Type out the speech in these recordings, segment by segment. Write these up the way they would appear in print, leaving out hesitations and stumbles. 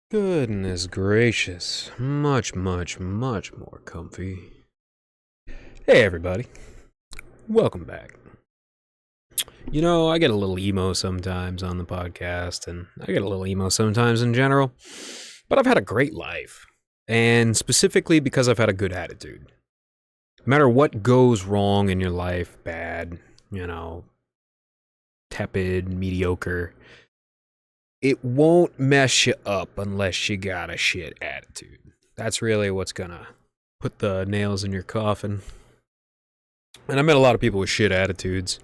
Goodness gracious. Much, much, much more comfy. Hey, everybody. Welcome back. You know, I get a little emo sometimes on the podcast, and I get a little emo sometimes in general, but I've had a great life. And specifically because I've had a good attitude. No matter what goes wrong in your life, bad, tepid, mediocre, it won't mess you up unless you got a shit attitude. That's really what's gonna put the nails in your coffin. And I met a lot of people with shit attitudes.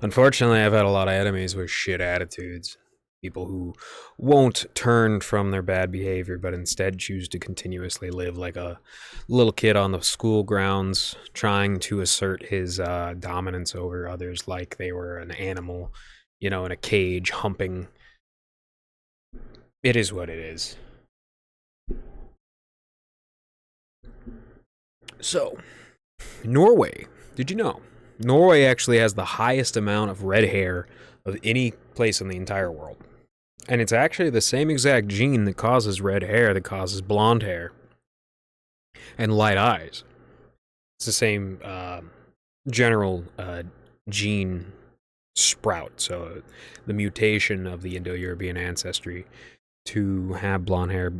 Unfortunately, I've had a lot of enemies with shit attitudes. People who won't turn from their bad behavior, but instead choose to continuously live like a little kid on the school grounds, trying to assert his dominance over others like they were an animal, in a cage, humping. It is what it is. So, Norway. Did you know? Norway actually has the highest amount of red hair of any place in the entire world. And it's actually the same exact gene that causes red hair that causes blonde hair and light eyes. It's the same general gene sprout. So the mutation of the Indo-European ancestry to have blonde hair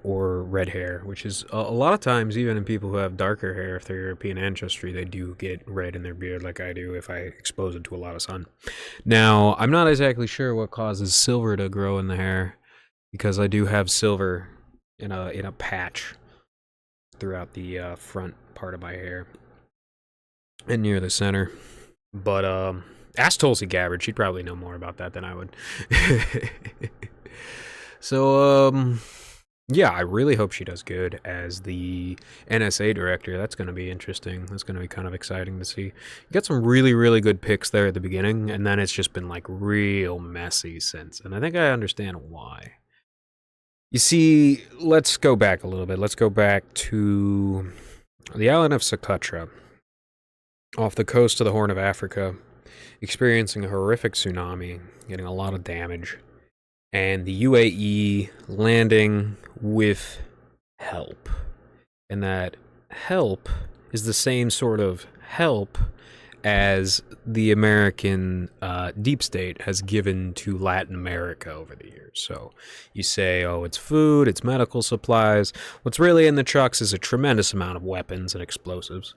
or red hair, which is a lot of times, even in people who have darker hair, if they're European ancestry, they do get red in their beard like I do if I expose it to a lot of sun. Now, I'm not exactly sure what causes silver to grow in the hair, because I do have silver in a patch throughout the front part of my hair and near the center. But ask Tulsi Gabbard, she'd probably know more about that than I would. So, yeah, I really hope she does good as the NSA director. That's going to be interesting. That's going to be kind of exciting to see. You got some really, really good picks there at the beginning, and then it's just been like real messy since. And I think I understand why. You see, let's go back a little bit. Let's go back to the island of Suqutra, off the coast of the Horn of Africa, experiencing a horrific tsunami, getting a lot of damage, and the UAE landing with help. And that help is the same sort of help as the American deep state has given to Latin America over the years. So you say, oh, it's food, it's medical supplies. What's really in the trucks is a tremendous amount of weapons and explosives.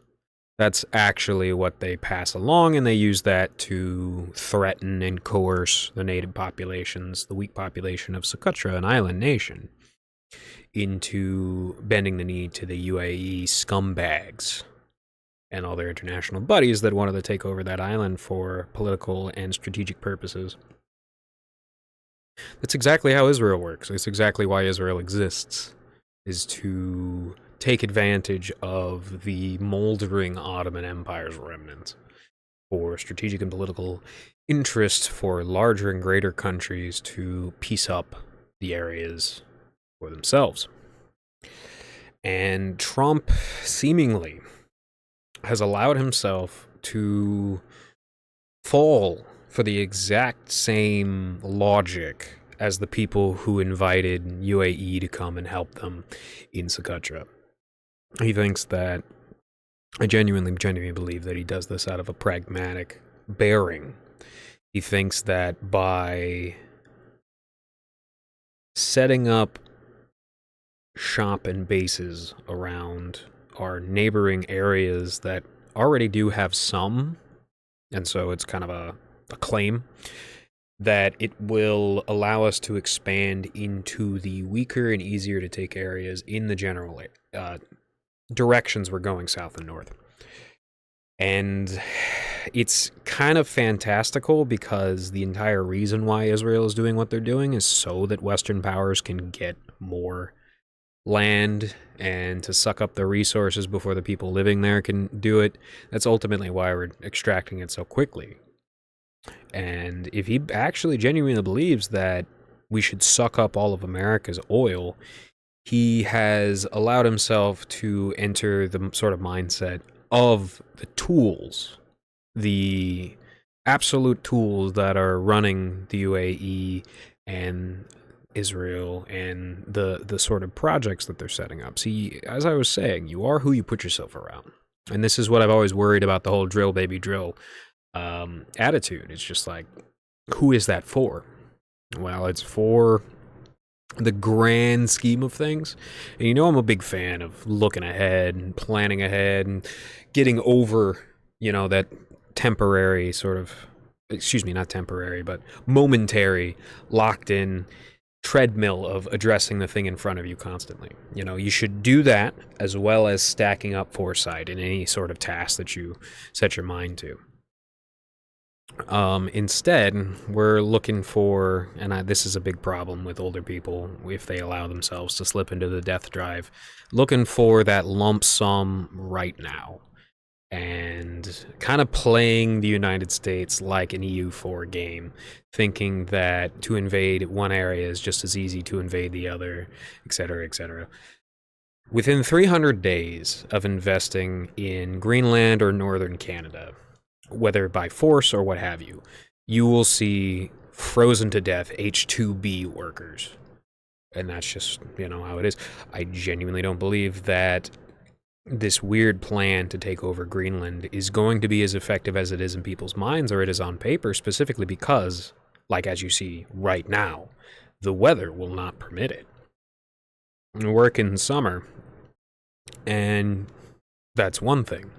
That's actually what they pass along, and they use that to threaten and coerce the native populations, the weak population of Suqutra, an island nation, into bending the knee to the UAE scumbags and all their international buddies that wanted to take over that island for political and strategic purposes. That's exactly how Israel works. It's exactly why Israel exists, is to take advantage of the moldering Ottoman Empire's remnants for strategic and political interest for larger and greater countries to piece up the areas for themselves. And Trump seemingly has allowed himself to fall for the exact same logic as the people who invited UAE to come and help them in Suqutra. He thinks that, I genuinely believe that he does this out of a pragmatic bearing. He thinks that by setting up shop and bases around our neighboring areas that already do have some, and so it's kind of a claim, that it will allow us to expand into the weaker and easier to take areas in the general directions we're going, south and north. And it's kind of fantastical, because the entire reason why Israel is doing what they're doing is so that Western powers can get more land and to suck up the resources before the people living there can do it. That's ultimately why we're extracting it so quickly. And if he actually genuinely believes that we should suck up all of America's oil, he has allowed himself to enter the sort of mindset of the tools, the absolute tools that are running the UAE and Israel and the sort of projects that they're setting up. See, as I was saying, you are who you put yourself around. And this is what I've always worried about the whole drill, baby, drill attitude. It's just like, who is that for? Well, it's for the grand scheme of things. And you know, I'm a big fan of looking ahead and planning ahead and getting over, that temporary sort of, excuse me, not temporary, but momentary, locked in treadmill of addressing the thing in front of you constantly. You should do that as well as stacking up foresight in any sort of task that you set your mind to. Instead, we're looking for, and this is a big problem with older people if they allow themselves to slip into the death drive, looking for that lump sum right now. And kind of playing the United States like an EU4 game, thinking that to invade one area is just as easy to invade the other, etc., etc. Within 300 days of investing in Greenland or northern Canada, whether by force or what have you, you will see frozen to death H-2B workers. And that's just, how it is. I genuinely don't believe that this weird plan to take over Greenland is going to be as effective as it is in people's minds or it is on paper, specifically because, like as you see right now, the weather will not permit it. We work in summer, and that's one thing.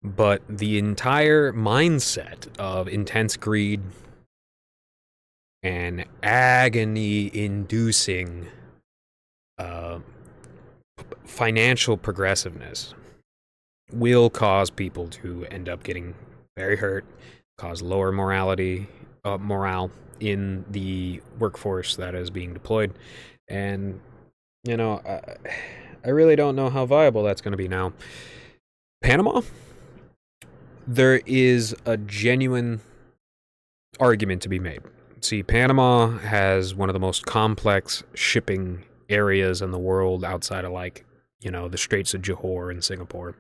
But the entire mindset of intense greed and agony-inducing financial progressiveness will cause people to end up getting very hurt, cause lower morale in the workforce that is being deployed. And, I really don't know how viable that's going to be now. Panama? There is a genuine argument to be made. See, Panama has one of the most complex shipping areas in the world outside of, the Straits of Johor and Singapore.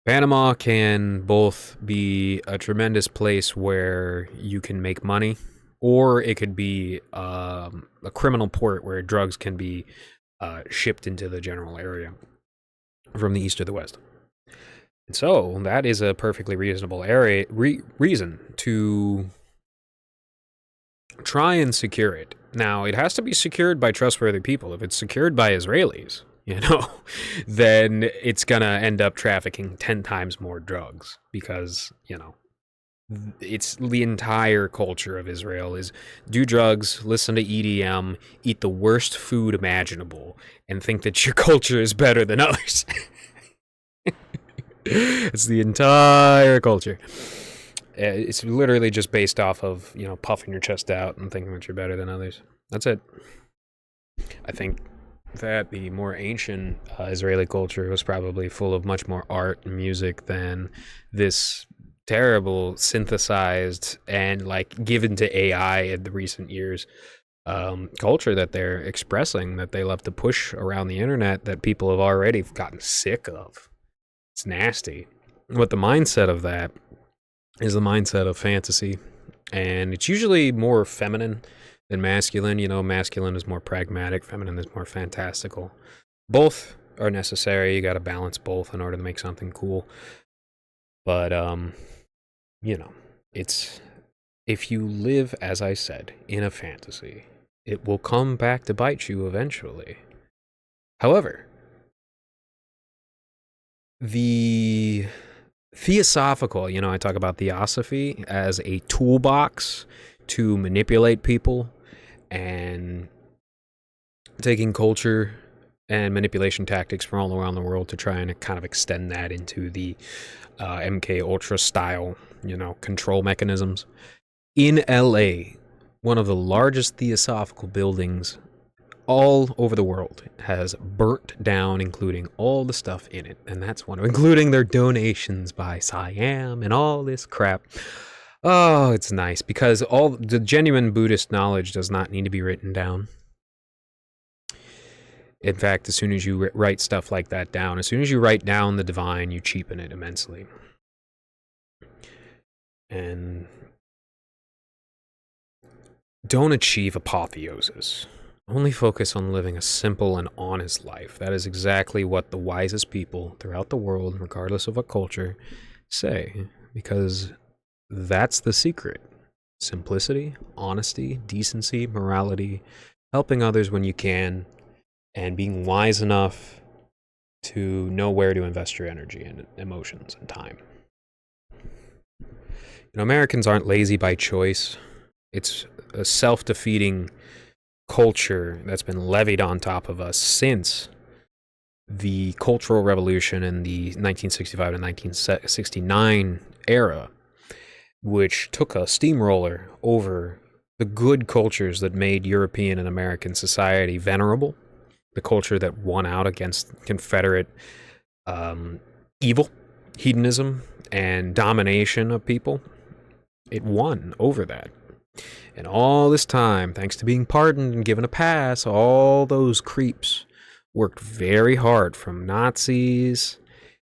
Panama can both be a tremendous place where you can make money, or it could be a criminal port where drugs can be shipped into the general area from the east or the west. And so that is a perfectly reasonable reason to try and secure it. Now, it has to be secured by trustworthy people. If it's secured by Israelis, then it's going to end up trafficking 10 times more drugs because, it's the entire culture of Israel is do drugs, listen to EDM, eat the worst food imaginable, and think that your culture is better than others. It's the entire culture. It's literally just based off of, puffing your chest out and thinking that you're better than others. That's it. I think that the more ancient Israeli culture was probably full of much more art and music than this terrible synthesized and given to AI in the recent years culture that they're expressing, that they love to push around the internet, that people have already gotten sick of. It's nasty. But the mindset of that is the mindset of fantasy, and it's usually more feminine than masculine. Masculine is more pragmatic, feminine is more fantastical. Both are necessary. You got to balance both in order to make something cool. But it's, if you live, as I said, in a fantasy, it will come back to bite you eventually. However, the theosophical, I talk about theosophy as a toolbox to manipulate people and taking culture and manipulation tactics from all around the world to try and kind of extend that into the MK Ultra style, control mechanisms. In LA, one of the largest theosophical buildings all over the world has burnt down, including all the stuff in it. And that's one of, including their donations by Siam and all this crap. Oh, it's nice because all the genuine Buddhist knowledge does not need to be written down. In fact, as soon as you write stuff like that down, as soon as you write down the divine, you cheapen it immensely. And Don't achieve apotheosis. Only focus on living a simple and honest life. That is exactly what the wisest people throughout the world, regardless of what culture, say, because that's the secret. Simplicity, honesty, decency, morality, helping others when you can, and being wise enough to know where to invest your energy and emotions and time. Americans aren't lazy by choice. It's a self-defeating culture that's been levied on top of us since the Cultural Revolution in the 1965 to 1969 era, which took a steamroller over the good cultures that made European and American society venerable, the culture that won out against Confederate evil, hedonism, and domination of people. It won over that. And all this time, thanks to being pardoned and given a pass, all those creeps worked very hard, from Nazis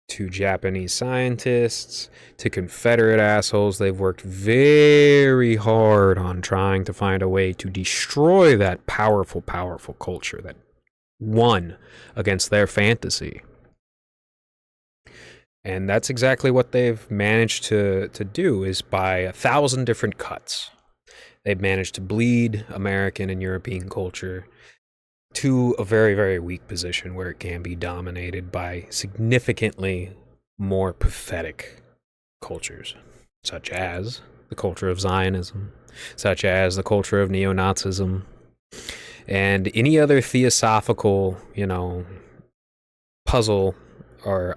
to Japanese scientists to Confederate assholes. They've worked very hard on trying to find a way to destroy that powerful, powerful culture that won against their fantasy. And that's exactly what they've managed to do, is by 1,000 different cuts. They've managed to bleed American and European culture to a very, very weak position where it can be dominated by significantly more pathetic cultures, such as the culture of Zionism, such as the culture of neo-Nazism, and any other theosophical, puzzle or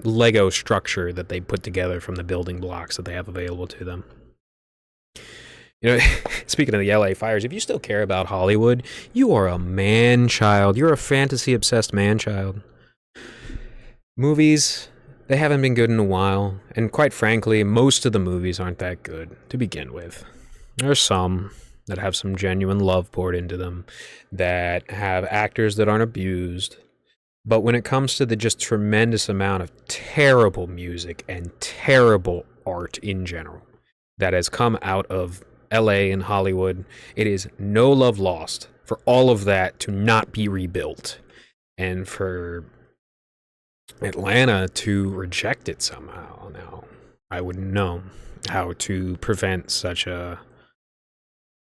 Lego structure that they put together from the building blocks that they have available to them. Speaking of the LA fires, if you still care about Hollywood, you are a man-child. You're a fantasy-obsessed man-child. Movies, they haven't been good in a while, and quite frankly, most of the movies aren't that good to begin with. There are some that have some genuine love poured into them, that have actors that aren't abused. But when it comes to the just tremendous amount of terrible music and terrible art in general that has come out of LA and Hollywood, it is no love lost for all of that to not be rebuilt, and for Atlanta to reject it somehow. Now, I wouldn't know how to prevent such a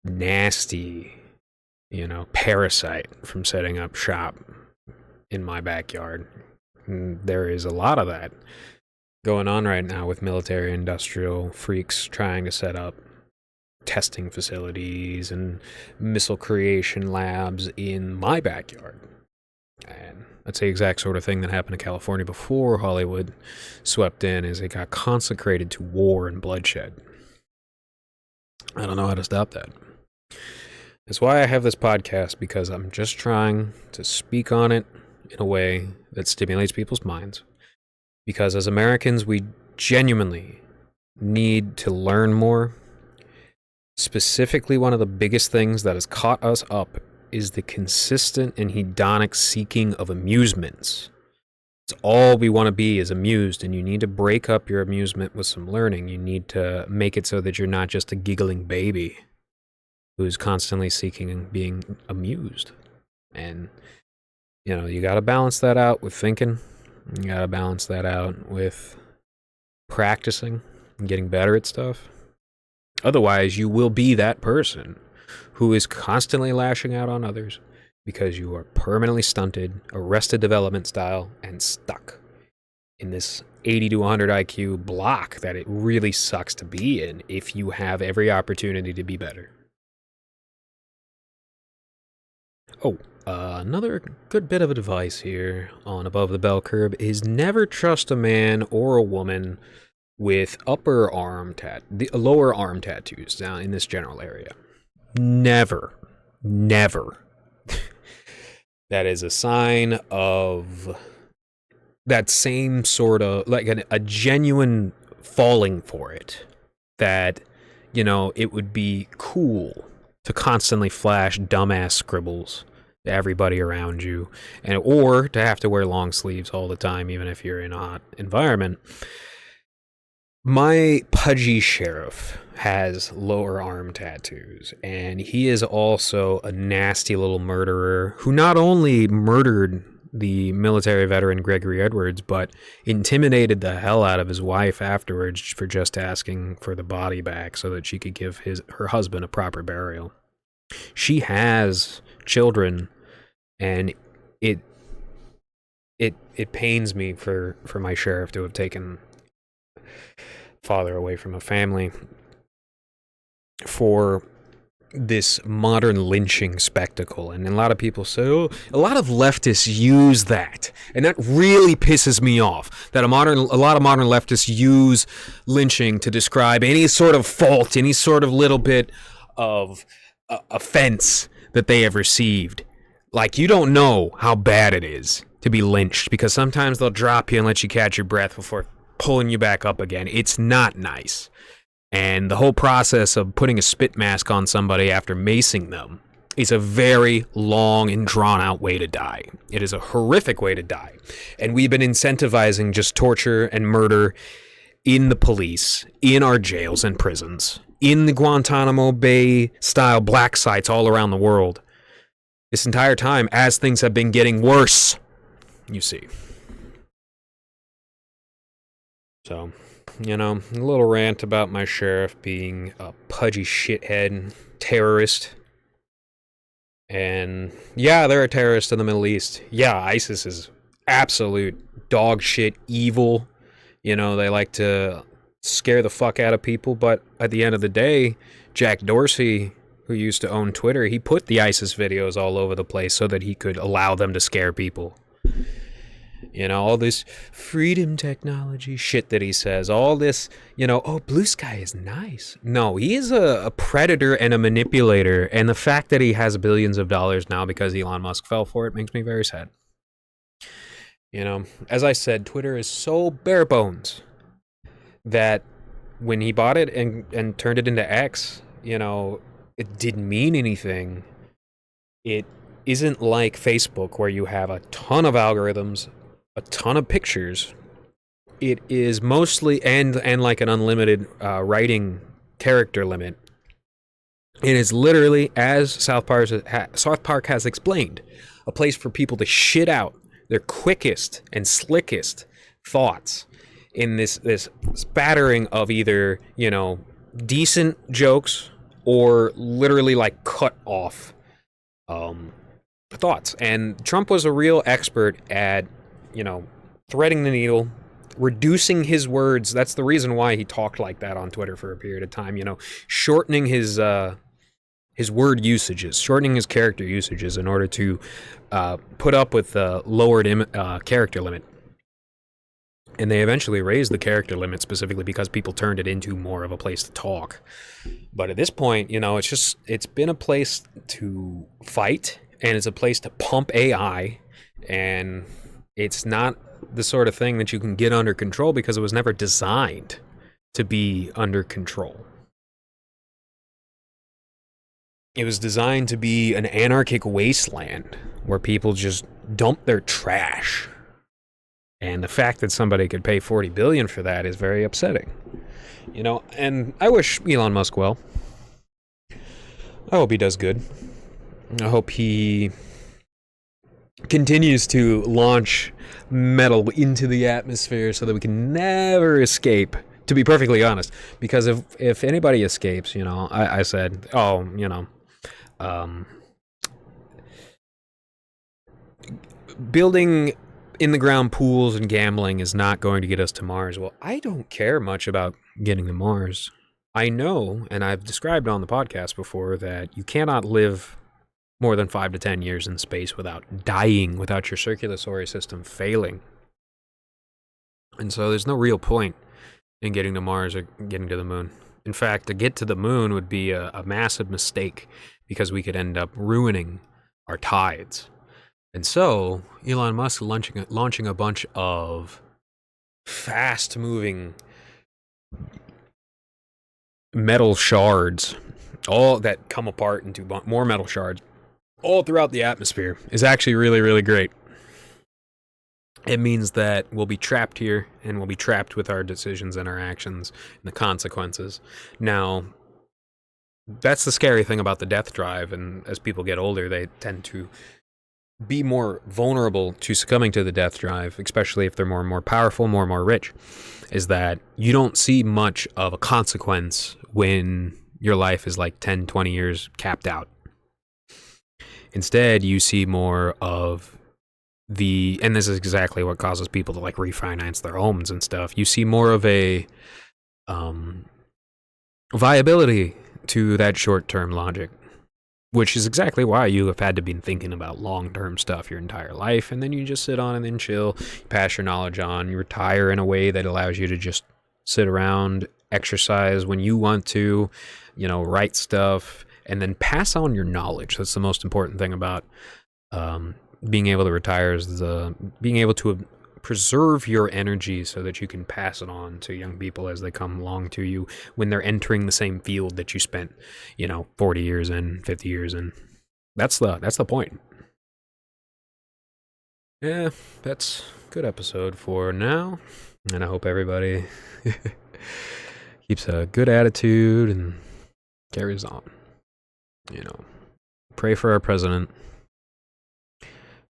nasty, parasite from setting up shop in my backyard. And there is a lot of that going on right now with military industrial freaks trying to set up testing facilities and missile creation labs in my backyard. And that's the exact sort of thing that happened to California before Hollywood swept in, is it got consecrated to war and bloodshed. I don't know how to stop that. That's why I have this podcast, because I'm just trying to speak on it in a way that stimulates people's minds. Because as Americans, we genuinely need to learn more. Specifically, one of the biggest things that has caught us up is the consistent and hedonic seeking of amusements. It's all we want to be, is amused, and you need to break up your amusement with some learning. You need to make it so that you're not just a giggling baby who's constantly seeking and being amused. And, you got to balance that out with thinking. You got to balance that out with practicing and getting better at stuff. Otherwise, you will be that person who is constantly lashing out on others because you are permanently stunted, arrested development style, and stuck in this 80 to 100 IQ block that it really sucks to be in if you have every opportunity to be better. Oh, another good bit of advice here on Above the Bell Curve is never trust a man or a woman with lower arm tattoos down in this general area. Never. That is a sign of that same sort of, like, a genuine falling for it. That, it would be cool to constantly flash dumbass scribbles to everybody around you, or to have to wear long sleeves all the time, even if you're in a hot environment. My pudgy sheriff has lower arm tattoos, and he is also a nasty little murderer who not only murdered the military veteran Gregory Edwards, but intimidated the hell out of his wife afterwards for just asking for the body back so that she could give her husband a proper burial. She has children, and it pains me for my sheriff to have taken father away from a family for this modern lynching spectacle. And a lot of people say, oh, a lot of leftists use that, and that really pisses me off, that a lot of modern leftists use lynching to describe any sort of fault, any sort of little bit of offense that they have received. Like, you don't know how bad it is to be lynched, because sometimes they'll drop you and let you catch your breath before pulling you back up again. It's not nice. And the whole process of putting a spit mask on somebody after macing them is a very long and drawn-out way to die. It is a horrific way to die. And we've been incentivizing just torture and murder in the police, in our jails and prisons, in the Guantanamo Bay-style black sites all around the world this entire time, as things have been getting worse, you see. So, you know, a little rant about my sheriff being a pudgy shithead terrorist. And yeah, there are terrorists in the Middle East. Yeah, ISIS is absolute dog shit evil. You know, they like to scare the fuck out of people, but at the end of the day, Jack Dorsey, who used to own Twitter, he put the ISIS videos all over the place so that he could allow them to scare people. You know, all this freedom technology shit that he says, all this, you know, oh, blue sky is nice. No, he is a predator and a manipulator, and the fact that he has billions of dollars now because Elon Musk fell for it makes me very sad. You know, as I said, Twitter is so bare bones that when he bought it and turned it into X, you know, it didn't mean anything. It isn't like Facebook where you have a ton of algorithms, a ton of pictures. It is mostly, and like an unlimited writing character limit. It is literally, as South Park has explained, a place for people to shit out their quickest and slickest thoughts in this spattering of either, you know, decent jokes or literally like cut off thoughts. And Trump was a real expert at, you know, threading the needle, reducing his words. That's the reason why he talked like that on Twitter for a period of time, you know, shortening his word usages, shortening his character usages in order to put up with the lowered character limit. And they eventually raised the character limit specifically because people turned it into more of a place to talk. But at this point, you know, it's been a place to fight, and it's a place to pump AI, and it's not the sort of thing that you can get under control because it was never designed to be under control. It was designed to be an anarchic wasteland where people just dump their trash. And the fact that somebody could pay $40 billion for that is very upsetting. You know, and I wish Elon Musk well. I hope he does good. I hope he continues to launch metal into the atmosphere so that we can never escape, to be perfectly honest. Because if anybody escapes, you know, I said, oh, you know, building in-the-ground pools and gambling is not going to get us to Mars. Well, I don't care much about getting to Mars. I know, and I've described on the podcast before, that you cannot live more than 5 to 10 years in space without dying, without your circulatory system failing. And so there's no real point in getting to Mars or getting to the moon. In fact, to get to the moon would be a massive mistake because we could end up ruining our tides. And so, Elon Musk launching a bunch of fast-moving metal shards, all that come apart into more metal shards, all throughout the atmosphere, is actually really, really great. It means that we'll be trapped here, and we'll be trapped with our decisions and our actions and the consequences. Now, that's the scary thing about the death drive, and as people get older, they tend to be more vulnerable to succumbing to the death drive, especially if they're more and more powerful, more and more rich, is that you don't see much of a consequence when your life is like 10, 20 years capped out. Instead, you see more of and this is exactly what causes people to like refinance their homes and stuff. You see more of a viability to that short-term logic, which is exactly why you have had to be thinking about long-term stuff your entire life, and then you just sit on and then chill, you pass your knowledge on, you retire in a way that allows you to just sit around, exercise when you want to, write stuff, and then pass on your knowledge. That's the most important thing about being able to retire, is being able to preserve your energy so that you can pass it on to young people as they come along to you when they're entering the same field that you spent, 40 years in, 50 years in. That's the point. Yeah, that's a good episode for now, and I hope everybody keeps a good attitude and carries on. Pray for our president.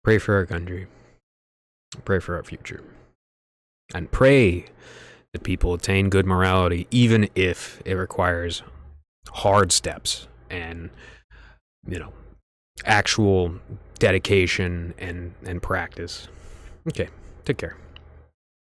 Pray for our country. Pray for our future. And pray that people attain good morality, even if it requires hard steps and, actual dedication and practice. Okay, take care.